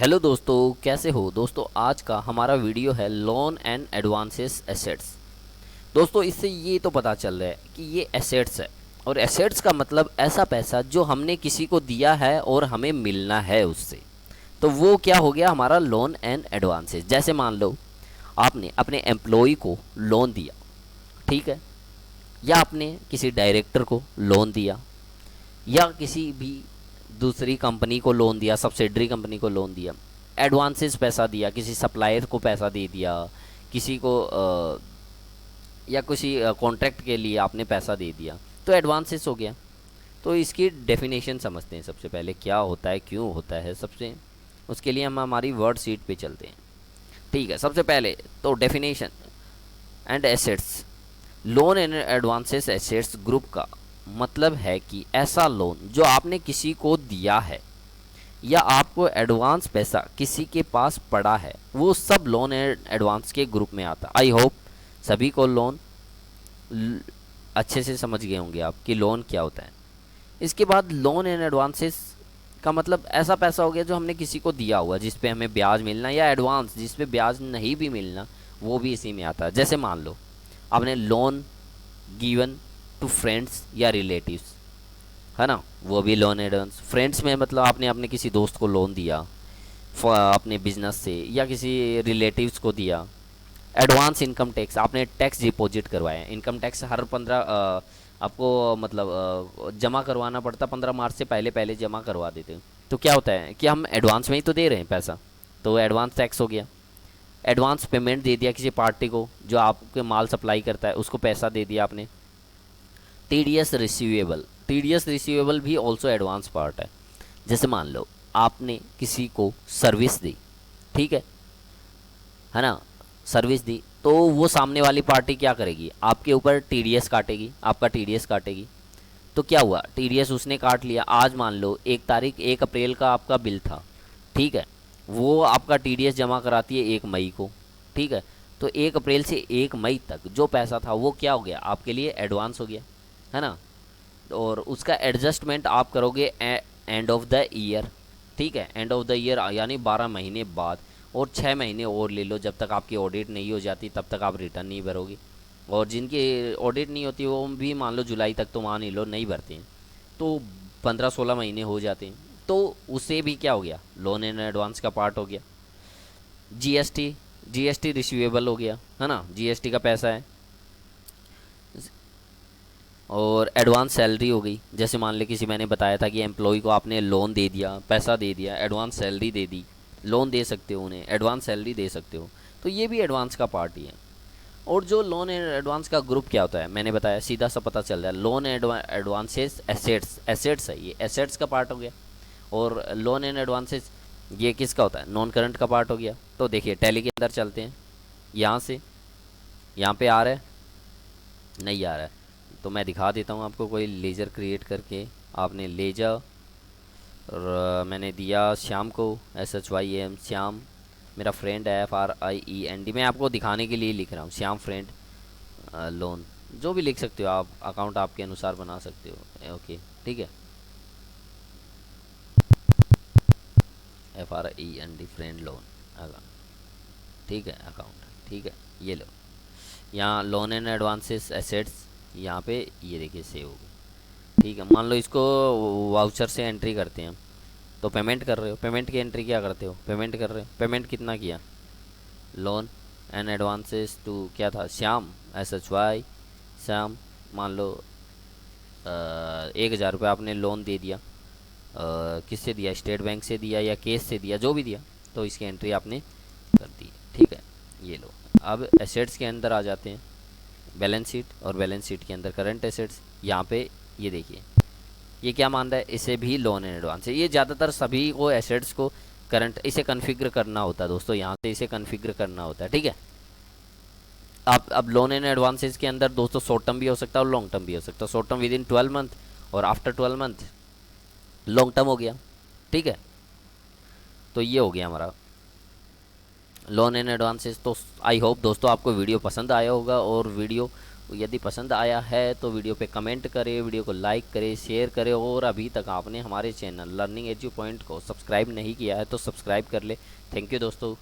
Hello दोस्तों, कैसे हो दोस्तों। आज का हमारा वीडियो है लोन एंड एडवांसेस एसेट्स। दोस्तों, इससे ये तो पता चल रहा है कि ये एसेट्स है, और एसेट्स का मतलब ऐसा पैसा जो हमने किसी को दिया है और हमें मिलना है उससे। तो वो क्या हो गया हमारा लोन एंड एडवांसेस। जैसे मान लो आपने अपने एम्प्लॉय को लोन दिया, ठीक है, या आपने किसी डायरेक्टर को लोन दिया, या किसी भी दूसरी कंपनी को लोन दिया, सब्सिडरी कंपनी को लोन दिया, एडवांसेस पैसा दिया, किसी सप्लायर को पैसा दे दिया, किसी को या किसी कॉन्ट्रैक्ट के लिए आपने पैसा दे दिया, तो एडवांसेस हो गया। तो इसकी डेफिनेशन समझते हैं सबसे पहले, क्या होता है, क्यों होता है। सबसे उसके लिए हम हमारी वर्ड सीट पे चलते हैं। ठीक है, सबसे पहले तो definition and assets. Loan and advances assets group का मतलब है कि ऐसा लोन जो आपने किसी को दिया है या आपको एडवांस पैसा किसी के पास पड़ा है, वो सब लोन एंड एडवांस के ग्रुप में आता है। आई होप सभी को लोन अच्छे से समझ गए होंगे आप कि लोन क्या होता है। इसके बाद लोन एंड एडवांसेस का मतलब ऐसा पैसा हो गया जो हमने किसी को दिया हुआ जिस पे हमें ब्याज मिलना, या एडवांस जिस पे ब्याज नहीं भी मिलना, वो भी इसी में आता है। जैसे मान लो आपने लोन गिवन टू फ्रेंड्स या रिलेटिव्स, है ना, वो भी लोन एडवांस। फ्रेंड्स में मतलब आपने अपने किसी दोस्त को लोन दिया अपने बिजनेस से, या किसी रिलेटिव्स को दिया। एडवांस इनकम टैक्स, आपने टैक्स डिपॉजिट करवाया। इनकम टैक्स हर 15 आपको मतलब जमा करवाना पड़ता, 15 मार्च से पहले पहले जमा करवा देते हैं। तो क्या होता है कि हम एडवांस में ही तो दे रहे हैं पैसा, तो एडवांस टैक्स हो गया। एडवांस पेमेंट दे दिया किसी पार्टी को जो आपके माल सप्लाई करता है, उसको पैसा दे दिया आपने। टीडीएस रिसीवेबल, टीडीएस रिसीवेबल भी ऑल्सो एडवांस पार्ट है। जैसे मान लो आपने किसी को सर्विस दी, ठीक है ना, सर्विस दी, तो वो सामने वाली पार्टी क्या करेगी, आपके ऊपर टीडीएस काटेगी, आपका टीडीएस काटेगी। तो क्या हुआ, टीडीएस उसने काट लिया। आज मान लो 1 अप्रैल का आपका बिल था, ठीक है, वो आपका टीडीएस जमा कराती है 1 मई को, ठीक है। तो 1 अप्रैल से 1 मई तक जो पैसा था वो क्या हो गया, आपके लिए एडवांस हो गया, है ना। और उसका एडजस्टमेंट आप करोगे एंड ऑफ द ईयर, ठीक है, एंड ऑफ द ईयर यानी 12 महीने बाद। और 6 महीने और ले लो, जब तक आपकी ऑडिट नहीं हो जाती तब तक आप रिटर्न नहीं भरोगे। और जिनकी ऑडिट नहीं होती वो भी मान लो जुलाई तक तो मान ही लो नहीं भरते हैं, तो 15-16 महीने हो जाते हैं। तो उसे भी क्या हो गया, लोन एंड एडवांस का पार्ट हो गया। जीएसटी, जीएसटी रिसीवेबल हो गया, है ना, जीएसटी का पैसा है। और एडवांस सैलरी हो गई। जैसे मान ले किसी, मैंने बताया था कि एम्प्लॉय को आपने लोन दे दिया, पैसा दे दिया, एडवांस सैलरी दे दी। लोन दे सकते हो उन्हें, एडवांस सैलरी दे सकते हो, तो ये भी एडवांस का पार्ट ही है। और जो लोन एंड एडवांस का ग्रुप क्या होता है, मैंने बताया, सीधा सा पता चल रहा है। लोन एडवांसेस एसेट्स, एसेट्स है, ये एसेट्स का पार्ट हो गया। और लोन एंड एडवांसेस ये किसका होता है, नॉन करंट का पार्ट हो गया। तो देखिए टैली के अंदर चलते हैं, यहाँ से यहाँ पे आ रहा है, नहीं आ रहा है, तो मैं दिखा देता हूँ आपको कोई लेज़र क्रिएट करके। आपने लेजर, और मैंने दिया श्याम को, SHYAM श्याम, मेरा फ्रेंड है, FRIEND। मैं आपको दिखाने के लिए लिख रहा हूँ, श्याम फ्रेंड लोन। जो भी लिख सकते हो आप, अकाउंट आपके अनुसार बना सकते हो, ओके, ठीक है। FRIEND फ्रेंड लोन, ठीक है, अकाउंट, ठीक है। ये लो, यहाँ लोन एंड एडवांसेस एसेट्स, यहाँ पे ये देखिए सेव हो गई, ठीक है। मान लो इसको वाउचर से एंट्री करते हैं, तो पेमेंट कर रहे हो, पेमेंट की एंट्री क्या करते हो, पेमेंट कर रहे हो, पेमेंट कितना किया, लोन एंड एडवांसेस टू क्या था, श्याम, SHY श्याम। मान लो 1,000 रुपये आपने लोन दे दिया, किससे दिया, स्टेट बैंक से दिया या केस से दिया, जो भी दिया, तो इसकी एंट्री आपने कर दी, ठीक है। ये लो, अब एसेट्स के अंदर आ जाते हैं, बैलेंस शीट, और बैलेंस शीट के अंदर करंट एसेट्स। यहाँ पे ये देखिए, ये क्या मान रहा है, इसे भी लोन एंड एडवांस है। ये ज़्यादातर सभी को एसेट्स को करंट इसे कन्फिगर करना होता है दोस्तों, यहाँ से इसे कन्फिगर करना होता है, ठीक है। आप अब लोन एंड एडवांसेस के अंदर दोस्तों शॉर्ट टर्म भी हो सकता है और लॉन्ग टर्म भी हो सकता है। Short term with in 12 month, और आफ्टर 12 मंथ लॉन्ग टर्म हो गया, ठीक है। तो ये हो गया हमारा लोन एंड एडवांसेस। तो आई होप दोस्तों आपको वीडियो पसंद आया होगा, और वीडियो यदि पसंद आया है तो वीडियो पे कमेंट करें, वीडियो को लाइक करें, शेयर करें, और अभी तक आपने हमारे चैनल लर्निंग एजू पॉइंट को सब्सक्राइब नहीं किया है तो सब्सक्राइब कर ले। थैंक यू दोस्तों।